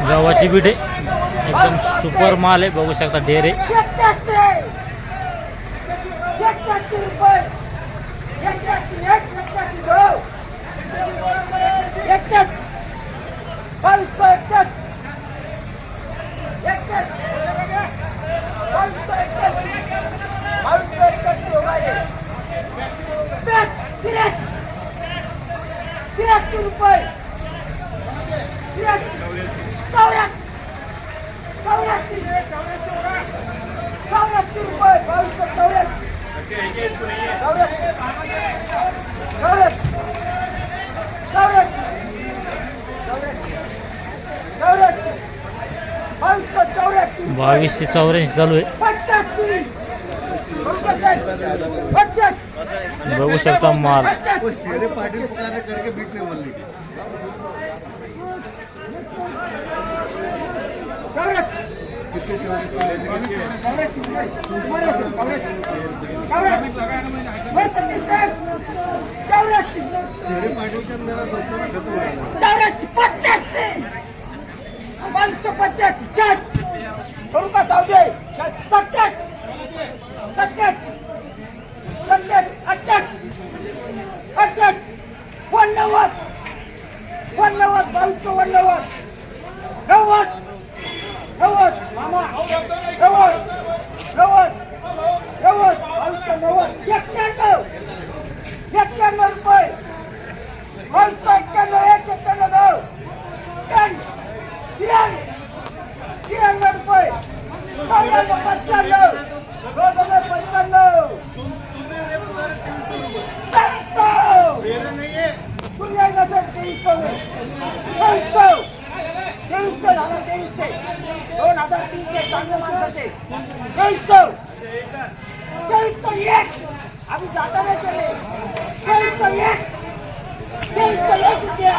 गव्हाची बीट आहे, एकदम सुपर माल आहे, बघू शकता ढेर आहे. 83 रुपये 2284 चालू आहे. बघू शकता माल. अभी जाता नहीं चले 2301 रुपया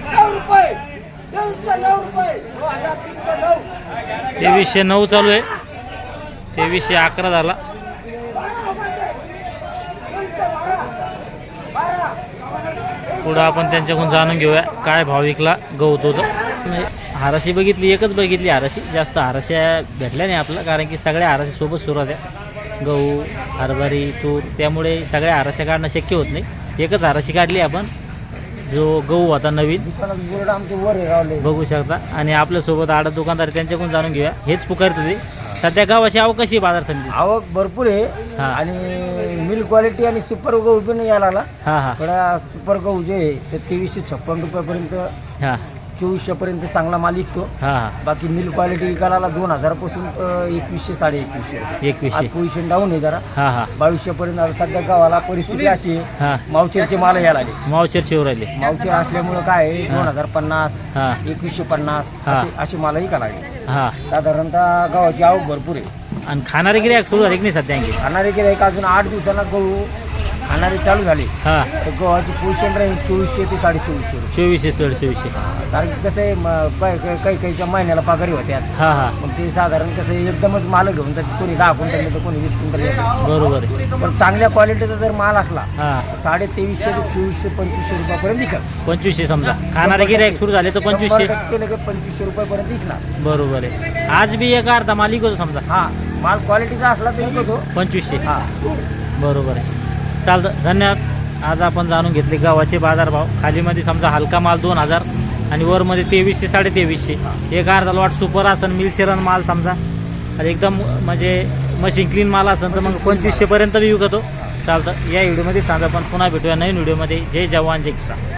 100 रुपये 2309 चालू आहे. 2311 झाला. पुढं आपण त्यांच्याकडून जाणून घेऊया काय भाव विकला गहू तो. हाराशी बघितली, एकच बघितली हाराशी, जास्त हाराश्या भेटल्या नाही आपल्याला, कारण की सगळ्या हाराशी सोबत सुरू होत्या. गहू, हरभरी, तूर, त्यामुळे सगळ्या हाराश्या काढणं शक्य होत नाही. एकच हाराशी काढली आपण, जो गहू होता नवीन, बघू शकता. आणि आपल्यासोबत आडा दुकानदार, त्यांच्याकडून जाणून घेऊया. हेच पुकारत होते. सध्या गावाची आवक कशी आहे बाजार समिती? आवक भरपूर आहे. हा. आणि मिल क्वालिटी आणि सुपर गहू पण यायला लागला. हां हां थोडा सुपर गहू जे आहे ते 2356 रुपयापर्यंत, हां 2400 पर्यंत चांगला माल विकतो. हां हां बाकी मिल क्वालिटी विकायला 2000 पासून 2100 2150. 2100. पोझिशन डाऊन आहे जरा. हां हां 2200 पर्यंत. सध्या गावाला परिस्थिती अशी आहे, हां मावचेरचे माल यायला लागले. मावचर शिव राहिले. मावचेर असल्यामुळं काय आहे, 2050 हां 2150 हा. अशी माल विकायला लागले. हां. साधारणतः गावाची आवक भरपूर आहे. आणि खाणारे गिऱ्हाईक सुरू झाले की नाही सध्या आणखी? खाणारे गिऱ्हाईक अजून 8 दिवसांना गहू खाणारे चालू झाले. हां तर गव्हाची पोझिशन राहील 2400 ते 2450 रुपये. 2424. कारण की कसं आहे, काही काहीच्या महिन्याला पगारी होत्या. हां हां मग ते साधारण कसं आहे, एकदमच माल घेऊन जाते. कोणी 10 क्विंटल तर कोणी 20 क्विंटल येतं. बरोबर आहे. पण चांगल्या क्वालिटीचा जर माल असला हां 2350 ते 2400-2500 रुपयापर्यंत विकत. 2500 समजा. खाणारे गिऱ्हाईक सुरू झाले तर 2500. 2500 रुपयापर्यंत विकणार. बरोबर आहे. आज बी एक अर्धा माल विकतो समजा. हा माल क्वालिटीचा असला तर विकतो. 2500. हा बरोबर आहे. चालतं, धन्यवाद. आज आपण जाणून घेतले गावाचे बाजारभाव. खालीमध्ये समजा हलका माल 2000 आणि वरमध्ये 2300 2350. एक अर्धा लॉट सुपर असन, मिलशिरन माल समजा, आणि एकदम म्हणजे मशीन क्लीन माल असेल तर मग 2500 पर्यंत बी विकतो. चालतं. या व्हिडिओमध्ये थांबा, पण पुन्हा भेटूया नवीन व्हिडिओमध्ये. जय जवान जय किसान.